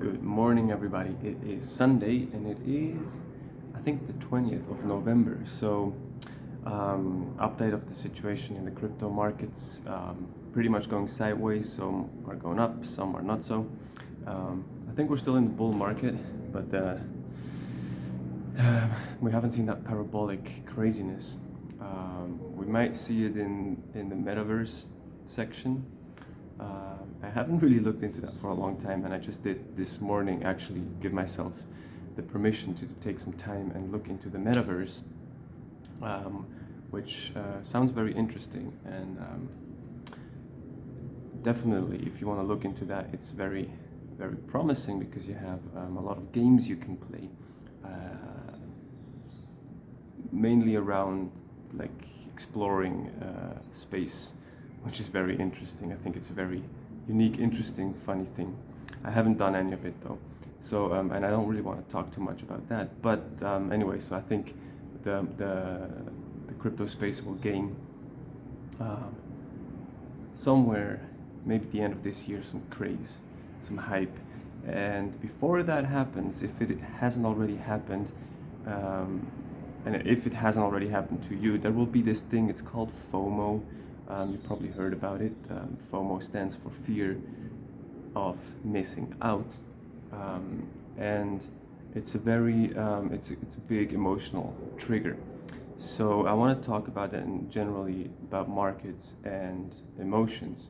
Good morning, everybody. It is Sunday and it is, I think, the 20th of November. So, update of the situation in the crypto markets, pretty much going sideways. Some are going up, some are not so. I think we're still in the bull market, but we haven't seen that parabolic craziness. We might see it in the metaverse section. I haven't really looked into that for a long time, and I just did this morning actually give myself the permission to take some time and look into the metaverse, which sounds very interesting, and definitely if you want to look into that, it's very, very promising because you have a lot of games you can play, mainly around like exploring space, which is very interesting. I think it's a very unique, interesting, funny thing. I haven't done any of it though, so and I don't really want to talk too much about that. But anyway, so I think the crypto space will gain somewhere, maybe the end of this year, some craze, some hype. And before that happens, if it hasn't already happened, and if it hasn't already happened to you, there will be this thing. It's called FOMO. You probably heard about it. FOMO stands for fear of missing out, and it's a very it's a big emotional trigger. So I want to talk about that and generally about markets and emotions.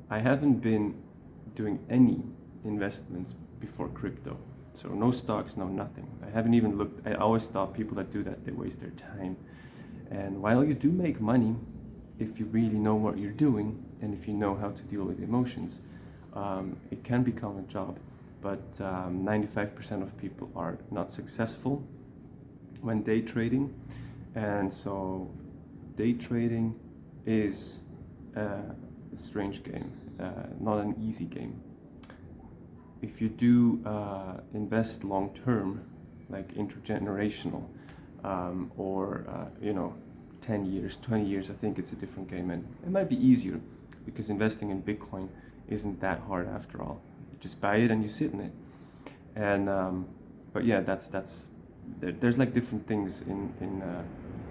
I haven't been doing any investments before crypto, so no stocks, no nothing. I haven't even looked. I always thought people that do that, they waste their time. And while you do make money, if you really know what you're doing and if you know how to deal with emotions, it can become a job. But 95% of people are not successful when day trading, and so day trading is a strange game, not an easy game. If you do invest long term, like intergenerational, or 10 years, 20 years, I think it's a different game, and it might be easier because investing in Bitcoin isn't that hard after all. You just buy it and you sit in it. And but yeah, there's like different things in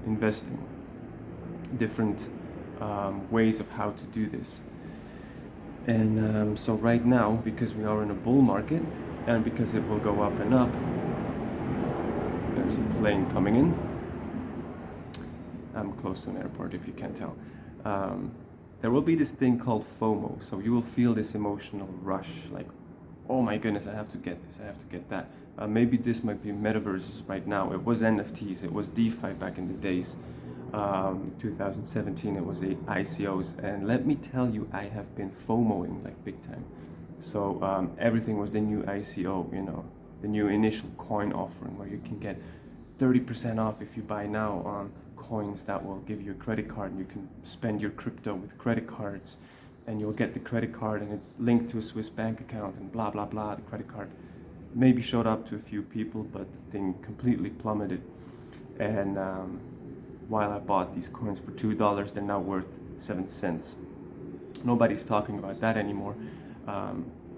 investing, different ways of how to do this. And so right now, because we are in a bull market and because it will go up and up, there's a plane coming in. I'm close to an airport, if you can't tell. There will be this thing called FOMO. So you will feel this emotional rush, like, oh my goodness, I have to get this, I have to get that. Maybe this might be metaverses right now. It was NFTs, it was DeFi back in the days. 2017, it was the ICOs. And let me tell you, I have been FOMOing like big time. So everything was the new ICO, the new initial coin offering where you can get 30% off if you buy now on coins that will give you a credit card, and you can spend your crypto with credit cards, and you'll get the credit card and it's linked to a Swiss bank account and blah blah blah. The credit card maybe showed up to a few people, but the thing completely plummeted. And while I bought these coins for $2, they're now worth 7 cents. Nobody's talking about that anymore.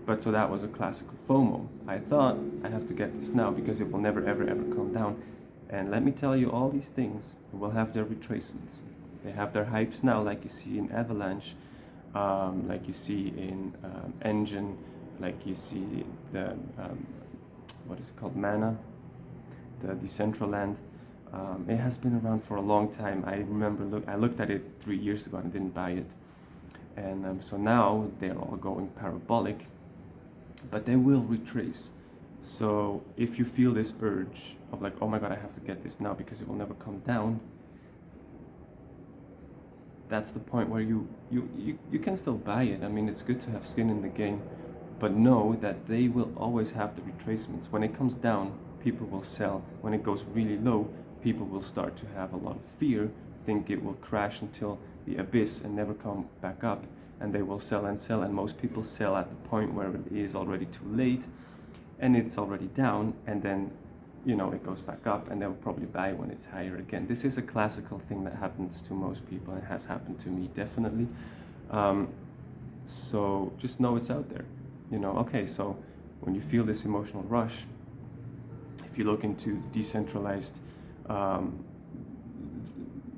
But so that was a classical FOMO. I thought I have to get this now because it will never ever ever come down. And let me tell you, all these things will have their retracements. They have their hypes now, like you see in Avalanche, like you see in Engine, like you see the, what is it called, Mana, the Decentraland. It has been around for a long time. I remember, I looked at it 3 years ago and didn't buy it. And so now they're all going parabolic, but they will retrace. So if you feel this urge of like, oh my god, I have to get this now because it will never come down, that's the point where you can still buy it. I mean, it's good to have skin in the game, but know that they will always have the retracements. When it comes down, people will sell. When it goes really low, people will start to have a lot of fear, think it will crash until the abyss and never come back up, and they will sell and sell, and most people sell at the point where it is already too late and it's already down, and then it goes back up, and they'll probably buy when it's higher again. This is a classical thing that happens to most people, and has happened to me definitely. So just know it's out there. Okay, so when you feel this emotional rush, if you look into decentralized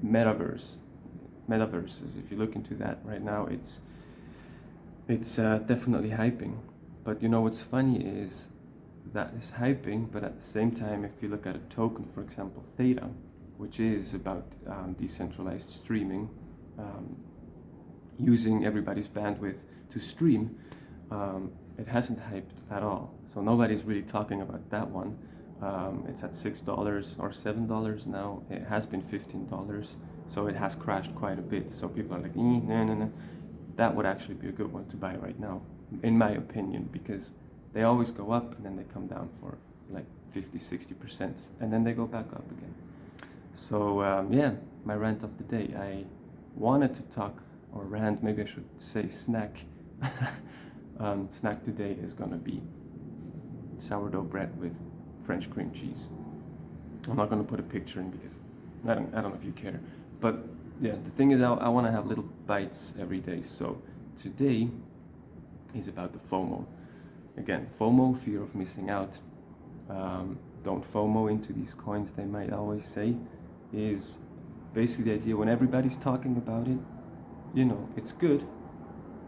metaverses, if you look into that right now, it's definitely hyping. But you know what's funny is that is hyping, but at the same time, if you look at a token, for example, Theta, which is about decentralized streaming, using everybody's bandwidth to stream, it hasn't hyped at all. So nobody's really talking about that one. It's at $6 or $7 now. It has been $15, so it has crashed quite a bit. So people are like, no. That would actually be a good one to buy right now, in my opinion, because they always go up and then they come down for like 50-60%, and then they go back up again. So yeah, my rant of the day. I wanted to talk, or rant, maybe I should say snack. Snack today is gonna be sourdough bread with French cream cheese. I'm not gonna put a picture in because I don't know if you care, but yeah, the thing is, I want to have little bites every day. So today is about the FOMO. Again, FOMO, fear of missing out. Don't FOMO into these coins, they might always say, is basically the idea when everybody's talking about it, you know, it's good,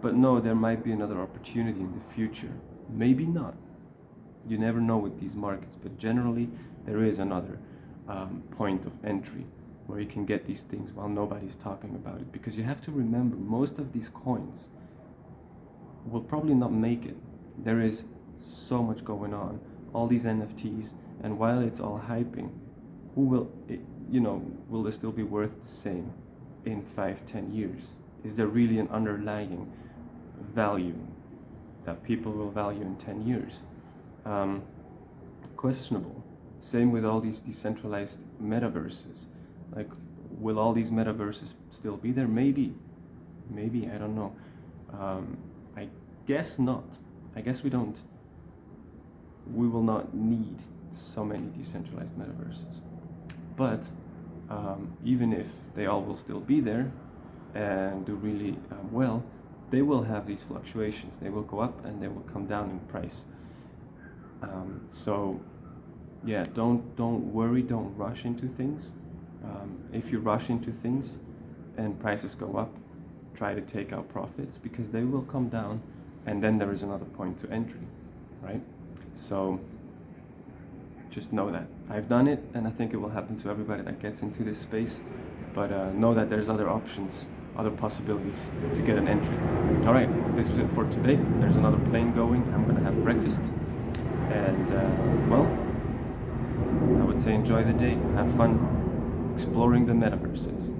but no, there might be another opportunity in the future. Maybe not. You never know with these markets, but generally there is another point of entry where you can get these things while nobody's talking about it. Because you have to remember, most of these coins will probably not make it. There is so much going on, all these NFTs, and while it's all hyping, will they still be worth the same in 5-10 years? Is there really an underlying value that people will value in 10 years? Questionable. Same with all these decentralized metaverses. Like, will all these metaverses still be there? Maybe, I don't know. I guess not. I guess we will not need so many decentralized metaverses. But even if they all will still be there and do really well, they will have these fluctuations. They will go up and they will come down in price. So yeah, don't worry, don't rush into things. If you rush into things and prices go up, try to take out profits, because they will come down, and then there is another point to entry, right? So just know that. I've done it, and I think it will happen to everybody that gets into this space, but know that there's other options, other possibilities to get an entry. All right, this was it for today. There's another plane going. I'm gonna have breakfast, and well, I would say enjoy the day, have fun exploring the metaverses.